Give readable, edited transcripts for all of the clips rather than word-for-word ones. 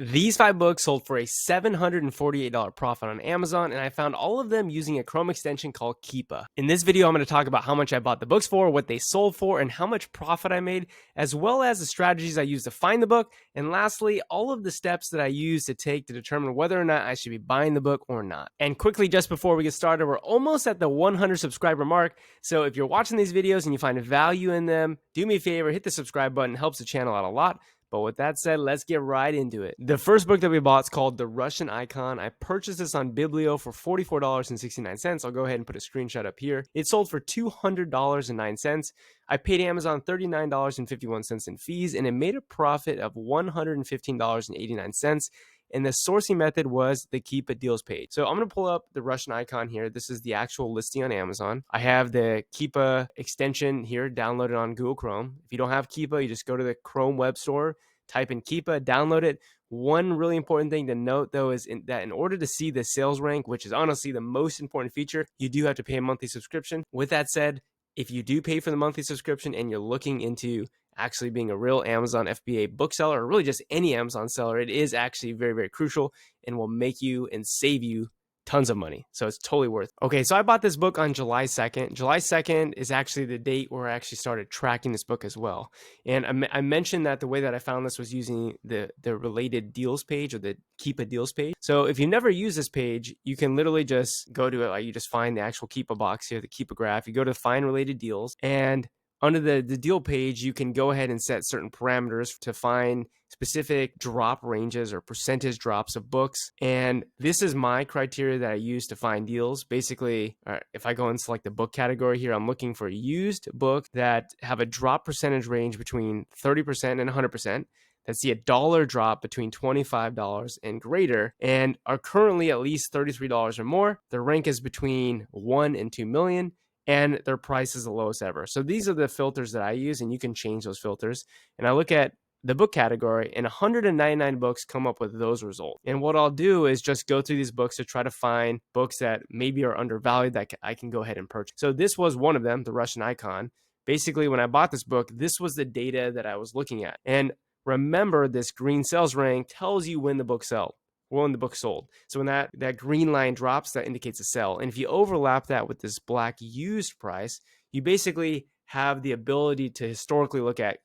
These 5 books sold for a $748 profit on Amazon, and I found all of them using a Chrome extension called Keepa. In this video, I'm going to talk about how much I bought the books for, what they sold for, and how much profit I made, as well as the strategies I used to find the book, and lastly, all of the steps that I used to take to determine whether or not I should be buying the book or not. And quickly, just before we get started, we're almost at the 100 subscriber mark, so if you're watching these videos and you find value in them, do me a favor, hit the subscribe button, it helps the channel out a lot. But with that said, let's get right into it. The first book that we bought is called The Russian Icon. I purchased this on Biblio for $44.69. I'll go ahead and put a screenshot up here. It sold for $200.09. I paid Amazon $39.51 in fees, and it made a profit of $115.89. And the sourcing method was the Keepa deals page. So I'm going to pull up the Russian Icon here. This is the actual listing on Amazon. I have the Keepa extension here downloaded on Google Chrome. If you don't have Keepa, you just go to the Chrome web store, type in Keepa, download it. One really important thing to note, though, is that in order to see the sales rank, which is honestly the most important feature, you do have to pay a monthly subscription. With that said, if you do pay for the monthly subscription and you're looking into actually being a real Amazon FBA bookseller, or really just any Amazon seller, it is actually very, very crucial and will make you and save you tons of money. So it's totally worth it. Okay, so I bought this book on July 2nd. July 2nd is actually the date where I actually started tracking this book as well. And I mentioned that the way that I found this was using the related deals page, or the Keepa deals page. So if you never use this page, you can literally just go to it. Like, you just find the actual Keepa box here, the Keepa graph. You go to find related deals, and under the deal page, you can go ahead and set certain parameters to find specific drop ranges or percentage drops of books. And this is my criteria that I use to find deals. Basically, if I go and select the book category here, I'm looking for used books that have a drop percentage range between 30% and 100%. That see a dollar drop between $25 and greater, and are currently at least $33 or more. Their rank is between 1 and 2 million. And their price is the lowest ever. So these are the filters that I use, and you can change those filters. And I look at the book category, and 199 books come up with those results. And what I'll do is just go through these books to try to find books that maybe are undervalued that I can go ahead and purchase. So this was one of them, The Russian Icon. Basically, when I bought this book, this was the data that I was looking at. And remember, this green sales rank tells you when the book sells. When the book sold. So when that green line drops, that indicates a sell. And if you overlap that with this black used price, you basically have the ability to historically look at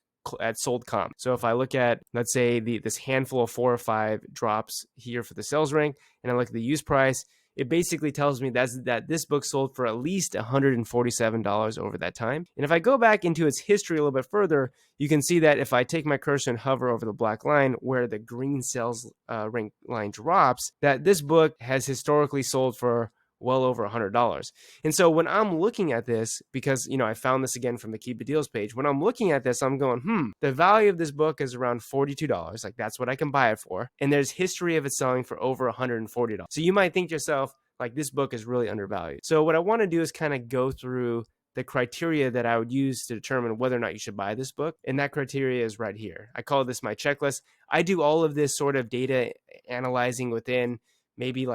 sold comp. So if I look at, let's say, this handful of 4 or 5 drops here for the sales rank, and I look at the used price, it basically tells me that this book sold for at least $147 over that time. And if I go back into its history a little bit further, you can see that if I take my cursor and hover over the black line where the green sales rank line drops, that this book has historically sold for well over $100. And so when I'm looking at this, because I found this again from the Keepa Deals page, when I'm looking at this, I'm going, the value of this book is around $42. Like, that's what I can buy it for. And there's history of it selling for over $140. So you might think to yourself, like, this book is really undervalued. So what I want to do is kind of go through the criteria that I would use to determine whether or not you should buy this book. And that criteria is right here. I call this my checklist. I do all of this sort of data analyzing within maybe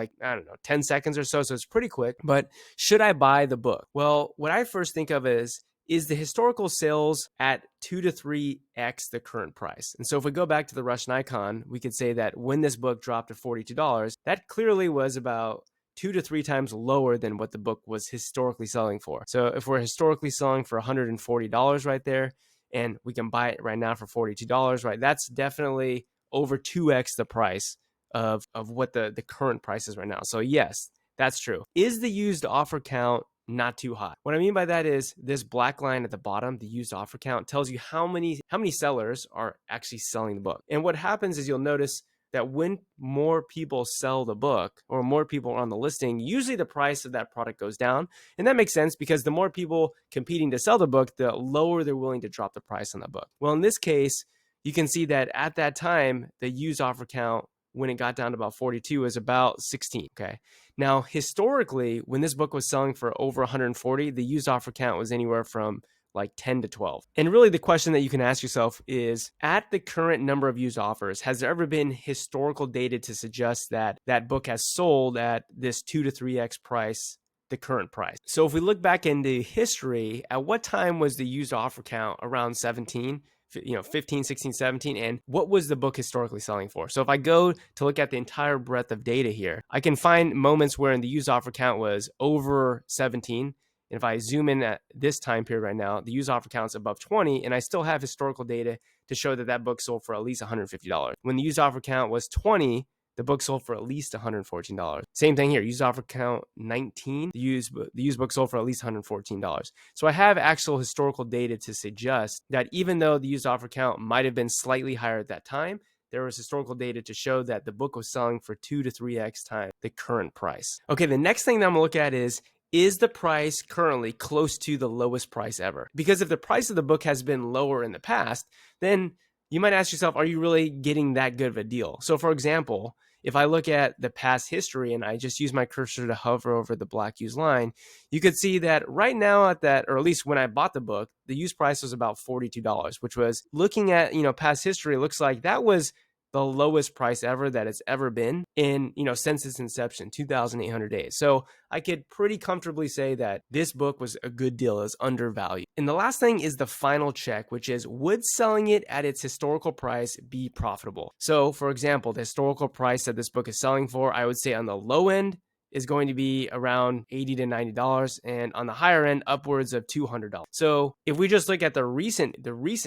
10 seconds or so. So it's pretty quick. But should I buy the book? Well, what I first think of is the historical sales at 2 to 3x the current price. And so if we go back to the Russian Icon, we could say that when this book dropped to $42, that clearly was about 2 to 3 times lower than what the book was historically selling for. So if we're historically selling for $140 right there, and we can buy it right now for $42, right? That's definitely over 2x the price of what the current price is right now. So yes, that's true. Is the used offer count not too high? What I mean by that is this black line at the bottom, the used offer count, tells you how many sellers are actually selling the book. And what happens is you'll notice that when more people sell the book, or more people are on the listing, usually the price of that product goes down. And that makes sense, because the more people competing to sell the book, the lower they're willing to drop the price on the book. Well, in this case, you can see that at that time, the used offer count, when it got down to about 42, is about 16. Okay. Now, historically, when this book was selling for over 140, the used offer count was anywhere from like 10 to 12. And really the question that you can ask yourself is, at the current number of used offers, has there ever been historical data to suggest that that book has sold at this 2 to 3x price, the current price? So if we look back into history, at what time was the used offer count around 17? 15, 16, 17, and what was the book historically selling for? So if I go to look at the entire breadth of data here, I can find moments where the used offer count was over 17. And if I zoom in at this time period right now, the used offer count is above 20, and I still have historical data to show that that book sold for at least $150. When the used offer count was 20, the book sold for at least $114. Same thing here, used offer count 19, the used book sold for at least $114. So I have actual historical data to suggest that even though the used offer count might have been slightly higher at that time, there was historical data to show that the book was selling for 2 to 3x times the current price. Okay, the next thing that I'm gonna look at is the price currently close to the lowest price ever? Because if the price of the book has been lower in the past, then you might ask yourself, are you really getting that good of a deal? So for example, if I look at the past history and I just use my cursor to hover over the black used line, you could see that right now at that, or at least when I bought the book, the used price was about $42, which was, looking at, past history, looks like that was the lowest price ever that it's ever been in, since its inception, 2,800 days. So I could pretty comfortably say that this book was a good deal, is undervalued. And the last thing is the final check, which is, would selling it at its historical price be profitable? So for example, the historical price that this book is selling for, I would say on the low end is going to be around $80 to $90, and on the higher end, upwards of $200. So if we just look at the recent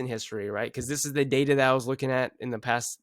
history, right? Because this is the data that I was looking at in the past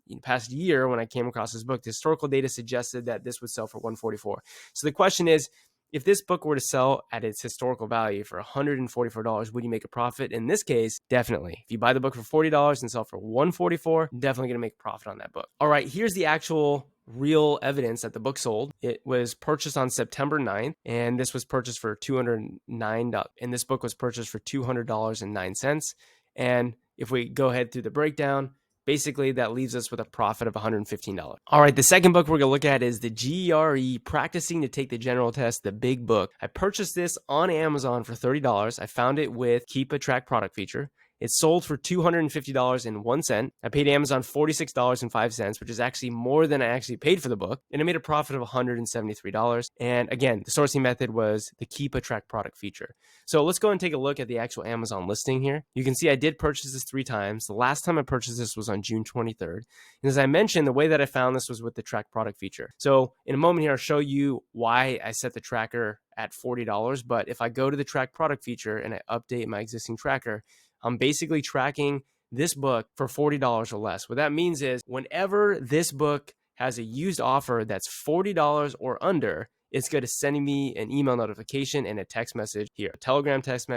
year when I came across this book. The historical data suggested that this would sell for $144. So the question is, if this book were to sell at its historical value for $144, would you make a profit? In this case, definitely. If you buy the book for $40 and sell for $144, definitely going to make a profit on that book. All right, here's the actual real evidence that the book sold. It was purchased on September 9th, and this was purchased for $209. And this book was purchased for $200.09. And if we go ahead through the breakdown, basically that leaves us with a profit of $115. All right, the second book we're gonna look at is the GRE, Practicing to Take the General Test, the big book. I purchased this on Amazon for $30. I found it with Keepa track product feature. It sold for $250.01. I paid Amazon $46.05, which is actually more than I actually paid for the book. And I made a profit of $173. And again, the sourcing method was the Keepa track product feature. So let's go and take a look at the actual Amazon listing here. You can see I did purchase this 3 times. The last time I purchased this was on June 23rd. And as I mentioned, the way that I found this was with the track product feature. So in a moment here, I'll show you why I set the tracker at $40. But if I go to the track product feature and I update my existing tracker, I'm basically tracking this book for $40 or less. What that means is whenever this book has a used offer that's $40 or under, it's going to send me an email notification and a text message here, a Telegram text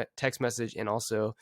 message, and also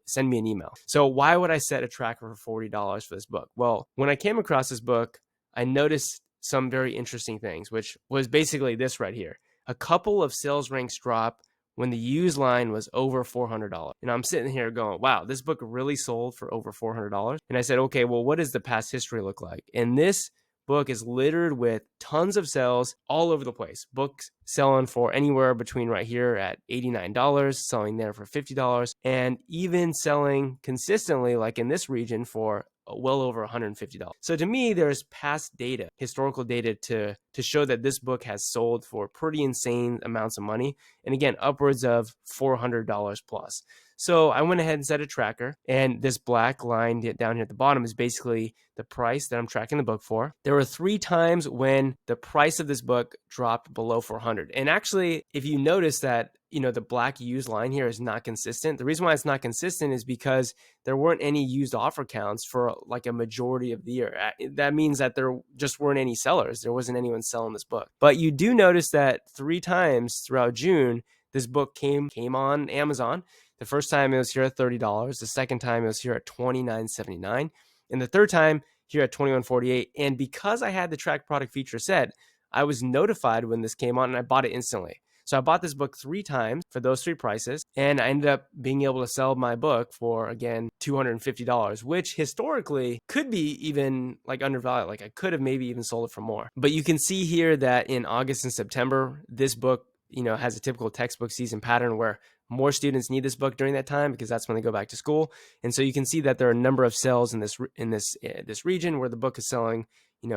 send me an email. So why would I set a tracker for $40 for this book? Well, when I came across this book, I noticed some very interesting things, which was basically this right here. A couple of sales ranks drop when the used line was over $400. And I'm sitting here going, wow, this book really sold for over $400. And I said, okay, well, what does the past history look like? And this book is littered with tons of sales all over the place. Books selling for anywhere between right here at $89, selling there for $50, and even selling consistently, like in this region, for well over $150. So to me, there's past data, historical data to show that this book has sold for pretty insane amounts of money. And again, upwards of $400 plus. So I went ahead and set a tracker, and this black line down here at the bottom is basically the price that I'm tracking the book for. There were 3 times when the price of this book dropped below $400. And actually, if you notice that, the black used line here is not consistent. The reason why it's not consistent is because there weren't any used offer counts for like a majority of the year. That means that there just weren't any sellers. There wasn't anyone selling this book. But you do notice that 3 times throughout June, this book came on Amazon. The first time it was here at $30. The second time it was here at $29.79. And the third time here at $21.48. And because I had the track product feature set, I was notified when this came on and I bought it instantly. So I bought this book 3 times for those 3 prices, and I ended up being able to sell my book for, again, $250, which historically could be even like undervalued. Like I could have maybe even sold it for more. But you can see here that in August and September, this book, has a typical textbook season pattern where more students need this book during that time because that's when they go back to school. And so you can see that there are a number of sales in this region where the book is selling,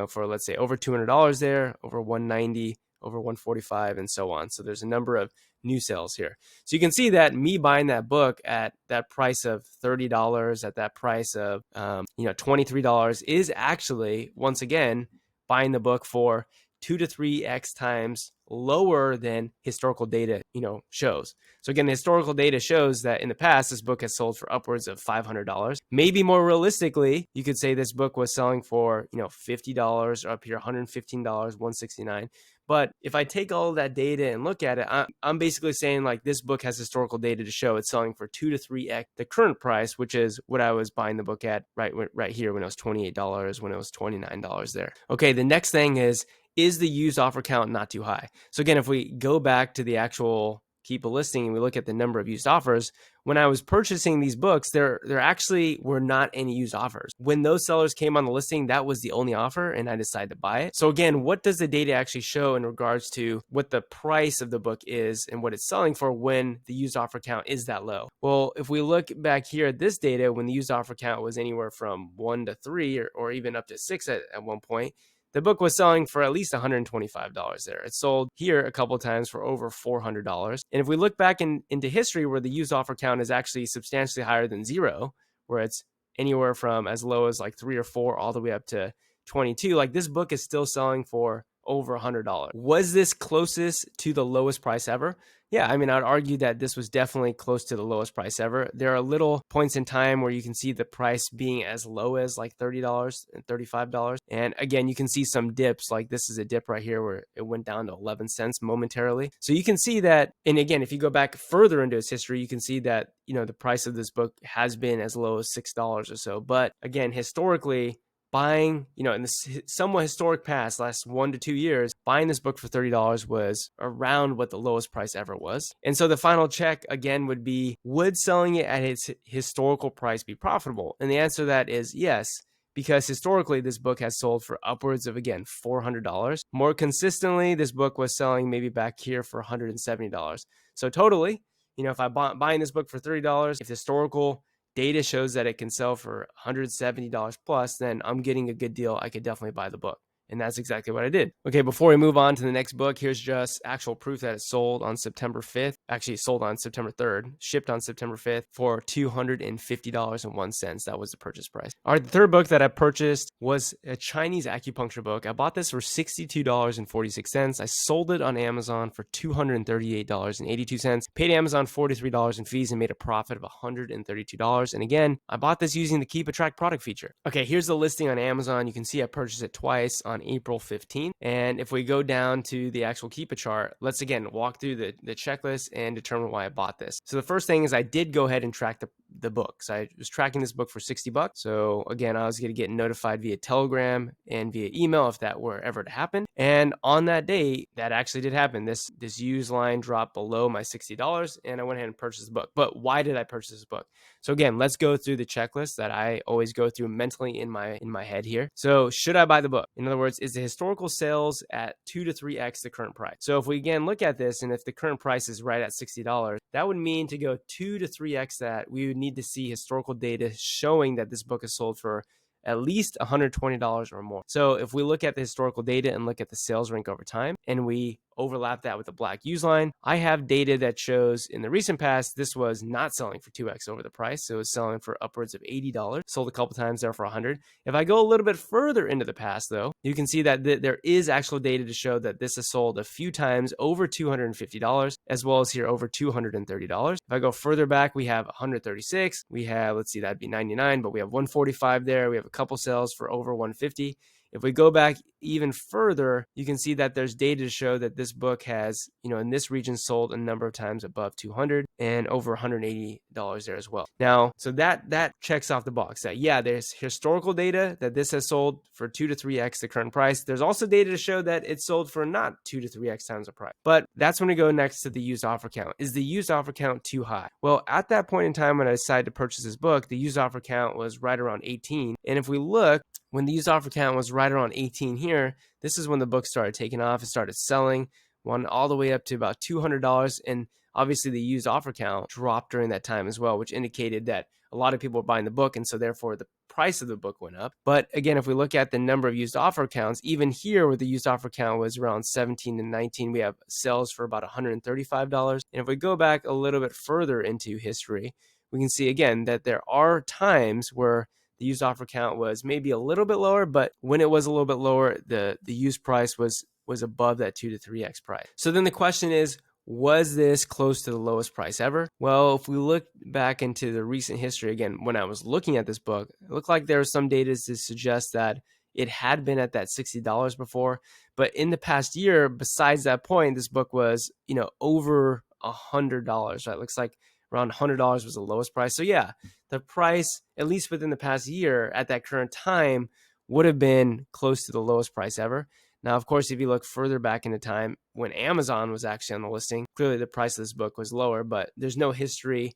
for let's say over $200 there, over $190, over 145, and so on. So there's a number of new sales here. So you can see that me buying that book at that price of $30, at that price of $23, is actually, once again, buying the book for 2 to 3x times lower than historical data shows. So again, the historical data shows that in the past, this book has sold for upwards of $500. Maybe more realistically, you could say this book was selling for $50, or up here $115, $169. But if I take all of that data and look at it, I'm basically saying like this book has historical data to show it's selling for 2 to 3x the current price, which is what I was buying the book at right here when it was $28, when it was $29 there. Okay, the next thing is the used offer count not too high? So again, if we go back to the actual Keepa listing and we look at the number of used offers, when I was purchasing these books, there actually were not any used offers. When those sellers came on the listing, that was the only offer, and I decided to buy it. So again, what does the data actually show in regards to what the price of the book is and what it's selling for when the used offer count is that low? Well, if we look back here at this data, when the used offer count was anywhere from 1 to 3 or even up to 6 at one point, the book was selling for at least $125 there. It sold here a couple of times for over $400. And if we look back into history where the used offer count is actually substantially higher than 0, where it's anywhere from as low as like 3 or 4 all the way up to 22, like this book is still selling for over $100. Was this closest to the lowest price ever? Yeah, I mean, I'd argue that this was definitely close to the lowest price ever. There are little points in time where you can see the price being as low as like $30 and $35. And again, you can see some dips, like this is a dip right here where it went down to 11 cents momentarily. So you can see that, and again, if you go back further into its history, you can see that, the price of this book has been as low as $6 or so. But again, historically, buying, in the somewhat historic past, last 1 to 2 years, buying this book for $30 was around what the lowest price ever was. And so the final check again would be, would selling it at its historical price be profitable? And the answer to that is yes, because historically this book has sold for upwards of, again, $400. More consistently, this book was selling maybe back here for $170. So totally, if I buying this book for $30, if historical data shows that it can sell for $170 plus, then I'm getting a good deal. I could definitely buy the book. And that's exactly what I did. Okay, before we move on to the next book, here's just actual proof that it sold on September 5th. Actually, it sold on September 3rd, shipped on September 5th for $250.01. That was the purchase price. All right, the third book that I purchased was a Chinese acupuncture book. I bought this for $62.46. I sold it on Amazon for $238.82. Paid Amazon $43 in fees and made a profit of $132. And again, I bought this using the Keep a Track product feature. Okay, here's the listing on Amazon. You can see I purchased it twice on April 15th. And if we go down to the actual Keepa chart, let's again walk through the checklist and determine why I bought this. So the first thing is I did go ahead and track the book. So I was tracking this book for $60. So again, I was going to get notified via Telegram and via email if that were ever to happen. And on that day, that actually did happen. This used line dropped below my $60 and I went ahead and purchased the book. But why did I purchase this book? So again, let's go through the checklist that I always go through mentally in my head here. So should I buy the book? In other words, is the historical sales at 2 to 3x the current price? So if we again look at this, and if the current price is right at $60, that would mean to go 2 to 3x that, we would need to see historical data showing that this book is sold for at least $120 or more. So if we look at the historical data and look at the sales rank over time, and we overlap that with the black use line, I have data that shows in the recent past, this was not selling for 2x over the price. So it was selling for upwards of $80, sold a couple times there for $100. If I go a little bit further into the past though, you can see that there is actual data to show that this has sold a few times over $250, as well as here over $230. If I go further back, we have 136, we have, let's see, that'd be 99, but we have 145 there. We have a couple sales for over 150. If we go back even further, you can see that there's data to show that this book has, in this region sold a number of times above 200 and over $180 there as well. Now, so that checks off the box that, yeah, there's historical data that this has sold for 2 to 3x the current price. There's also data to show that it's sold for not 2 to 3x times the price. But that's when we go next to the used offer count. Is the used offer count too high? Well, at that point in time when I decided to purchase this book, the used offer count was right around 18. And if we look, when the used offer count was right around 18 here, this is when the book started taking off. It started selling, went all the way up to about $200. And obviously the used offer count dropped during that time as well, which indicated that a lot of people were buying the book. And so therefore the price of the book went up. But again, if we look at the number of used offer accounts, even here where the used offer count was around 17 and 19, we have sales for about $135. And if we go back a little bit further into history, we can see again that there are times where the used offer count was maybe a little bit lower, but when it was a little bit lower, the used price was above that 2 to 3x price. So then the question is, was this close to the lowest price ever? Well, if we look back into the recent history, again, when I was looking at this book, it looked like there was some data to suggest that it had been at that $60 before. But in the past year, besides that point, this book was, over $100, right? It looks like around $100 was the lowest price. So yeah, the price, at least within the past year at that current time, would have been close to the lowest price ever. Now, of course, if you look further back into time, when Amazon was actually on the listing, clearly the price of this book was lower, but there's no history,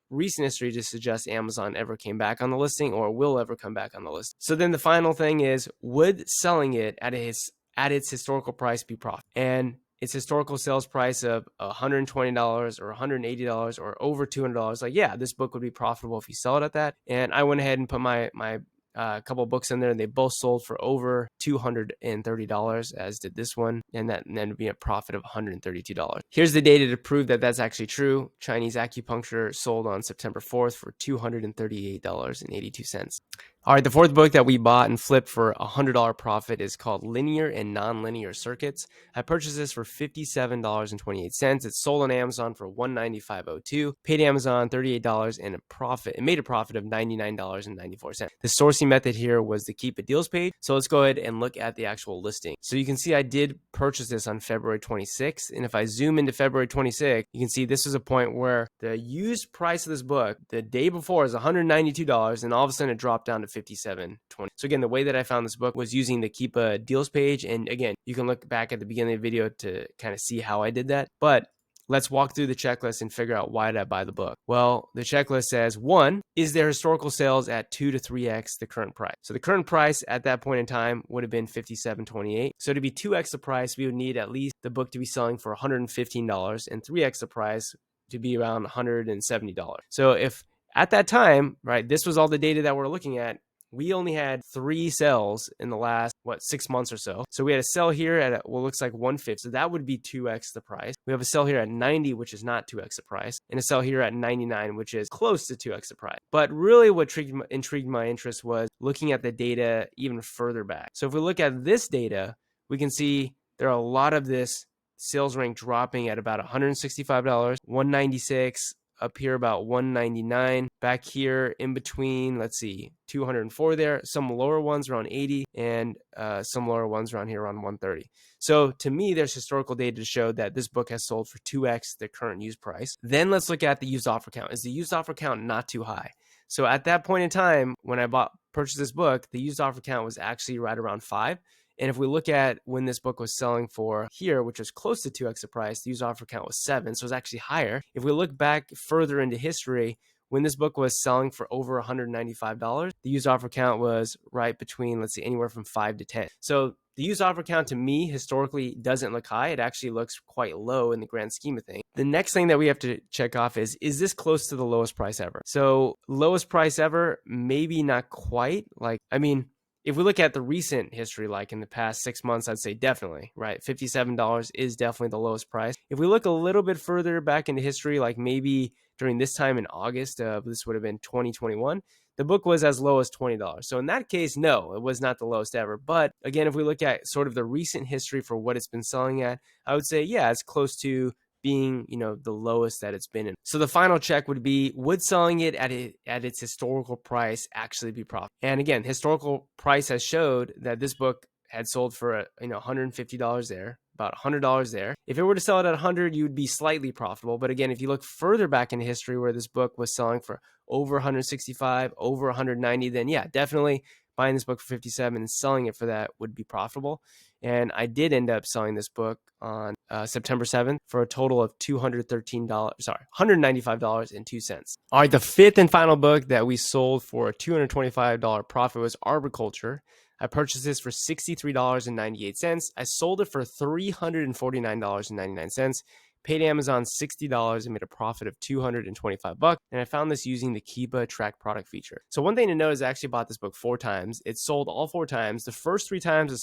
recent history to suggest Amazon ever came back on the listing or will ever come back on the list. So then the final thing is, would selling it at its historical price be profitable? And its historical sales price of $120 or $180 or over $200, like, yeah, this book would be profitable if you sell it at that. And I went ahead and put my couple of books in there, and they both sold for over $230, as did this one, and then would be a profit of $132. Here's the data to prove that that's actually true. Chinese Acupuncture sold on September 4th for $238.82. All right, the fourth book that we bought and flipped for a $100 profit is called Linear and Nonlinear Circuits. I purchased this for $57.28. It's sold on Amazon for $195.02. Paid Amazon $38 and it made a profit of $99.94. The sourcing method here was the Keepa deals page. So let's go ahead and look at the actual listing. So you can see I did purchase this on February 26th. And if I zoom into February 26th, you can see this is a point where the used price of this book the day before is $192, and all of a sudden it dropped down to $57.20. So again, the way that I found this book was using the Keepa deals page. And again, you can look back at the beginning of the video to kind of see how I did that. But let's walk through the checklist and figure out why did I buy the book. Well, the checklist says, 1, is there historical sales at 2 to 3x the current price? So the current price at that point in time would have been $57.28. So to be 2x the price, we would need at least the book to be selling for $115 and 3x the price to be around $170. So if at that time, right, this was all the data that we're looking at, we only had 3 sales in the last, 6 months or so. So we had a sell here at what looks like 150. So that would be 2x the price. We have a sell here at 90, which is not 2x the price, and a sell here at 99, which is close to 2x the price. But really what intrigued my interest was looking at the data even further back. So if we look at this data, we can see there are a lot of this sales rank dropping at about $165, $196, up here about $199, back here in between, let's see, $204 there, some lower ones around $80, and some lower ones around here around $130. So to me, there's historical data to show that this book has sold for 2x the current used price. Then let's look at the used offer count. Is the used offer count not too high? So at that point in time, when I purchased this book, the used offer count was actually right around 5. And if we look at when this book was selling for here, which was close to 2x the price, the used offer count was 7. So it's actually higher. If we look back further into history, when this book was selling for over $195, the used offer count was right between, let's see, anywhere from 5 to 10. So the used offer count to me historically doesn't look high. It actually looks quite low in the grand scheme of things. The next thing that we have to check off is this close to the lowest price ever? So lowest price ever, maybe not quite. If we look at the recent history, like in the past 6 months, I'd say definitely, right? $57 is definitely the lowest price. If we look a little bit further back into history, like maybe during this time in August, this would have been 2021, the book was as low as $20. So in that case, no, it was not the lowest ever. But again, if we look at sort of the recent history for what it's been selling at, I would say, yeah, it's close to being, the lowest that it's been in. So the final check would be, would selling it at its historical price actually be profitable? And again, historical price has showed that this book had sold for $150 there, about $100 there. If it were to sell it at $100, you would be slightly profitable. But again, if you look further back in history where this book was selling for over $165, over $190, then yeah, definitely buying this book for $57 and selling it for that would be profitable. And I did end up selling this book on September 7th for a total of $195.02. All right, the fifth and final book that we sold for a $225 profit was Arbiculture. I purchased this for $63.98. I sold it for $349.99. paid Amazon $60 and made a profit of $225. And I found this using the Keepa track product feature. So one thing to note is I actually bought this book 4 times. It sold all 4 times. The first 3 times the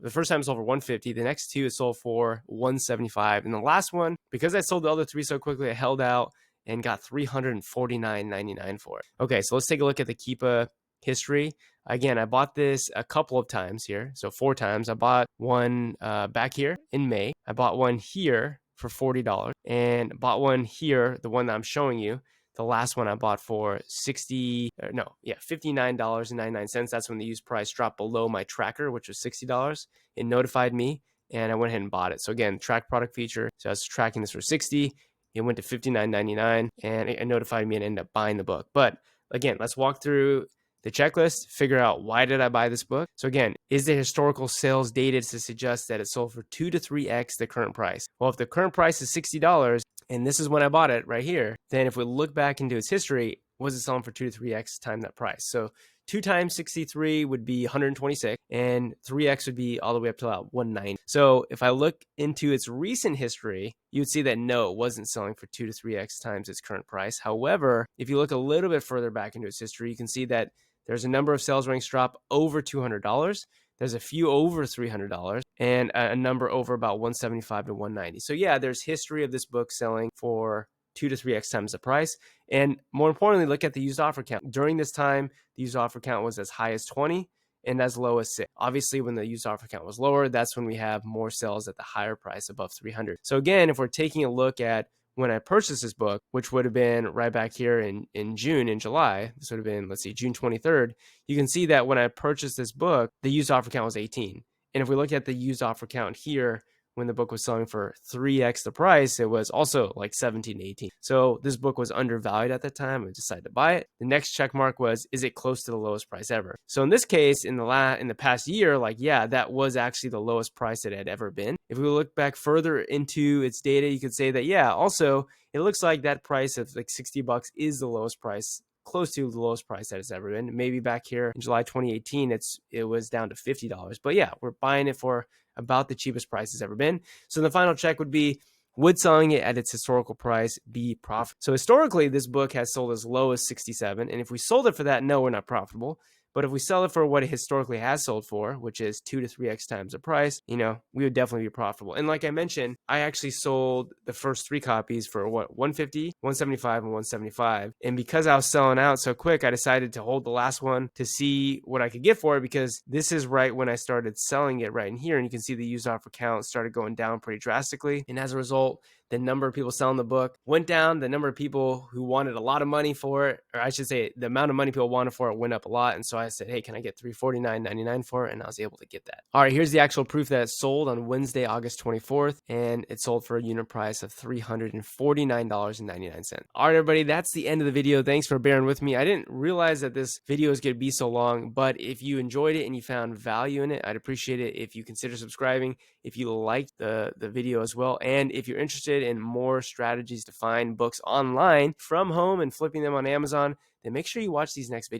first time it sold for $150. The next 2 it sold for $175. And the last one, because I sold the other 3 so quickly, I held out and got $349.99 for it. Okay, so let's take a look at the Keepa history. Again, I bought this a couple of times here. So 4 times. I bought one back here in May. I bought one here for $40 and bought one here, the one that I'm showing you. The last one I bought for $59.99. That's when the used price dropped below my tracker, which was $60. It notified me and I went ahead and bought it. So again, track product feature. So I was tracking this for $60. It went to $59.99 and it notified me and ended up buying the book. But again, let's walk through the checklist, figure out why did I buy this book. So again, is the historical sales data to suggest that it sold for 2 to 3x the current price? Well, if the current price is $60 and this is when I bought it right here, then if we look back into its history, was it selling for 2 to 3x times that price? So 2 times 63 would be 126 and 3x would be all the way up to about 190. So if I look into its recent history, you would see that no, it wasn't selling for 2 to 3x times its current price. However, if you look a little bit further back into its history, you can see that there's a number of sales ranks drop over $200. There's a few over $300 and a number over about 175 to 190. So yeah, there's history of this book selling for 2 to 3x times the price. And more importantly, look at the used offer count. During this time, the used offer count was as high as 20 and as low as 6. Obviously, when the used offer count was lower, that's when we have more sales at the higher price above 300. So again, if we're taking a look at when I purchased this book, which would have been right back here in June and July, this would have been, let's see, June 23rd, you can see that when I purchased this book, the used offer count was 18. And if we look at the used offer count here, when the book was selling for 3x the price, it was also like 17 to 18. So this book was undervalued at that time. I decided to buy it. The next check mark was, is it close to the lowest price ever? So in this case, in the past year, like, yeah, that was actually the lowest price it had ever been. If we look back further into its data, you could say that, yeah, also it looks like that price of like $60 is the lowest price, close to the lowest price that it's ever been. Maybe back here in July 2018, it was down to $50. But yeah, we're buying it for about the cheapest price it's ever been. So the final check would be, would selling it at its historical price be profitable? So historically, this book has sold as low as 67. And if we sold it for that, no, we're not profitable. But if we sell it for what it historically has sold for, which is 2 to 3x times the price, we would definitely be profitable. And like I mentioned, I actually sold the first 3 copies for what, 150, 175, and 175. And because I was selling out so quick, I decided to hold the last one to see what I could get for it, because this is right when I started selling it right in here. And you can see the used offer count started going down pretty drastically. And as a result, the number of people selling the book went down. The number of people who wanted a lot of money for it, or I should say the amount of money people wanted for it, went up a lot. And so I said, hey, can I get $349.99 for it? And I was able to get that. All right, here's the actual proof that it sold on Wednesday, August 24th. And it sold for a unit price of $349.99. All right, everybody, that's the end of the video. Thanks for bearing with me. I didn't realize that this video is going to be so long, but if you enjoyed it and you found value in it, I'd appreciate it if you consider subscribing, if you liked the video as well. And if you're interested in more strategies to find books online from home and flipping them on Amazon, then make sure you watch these next videos.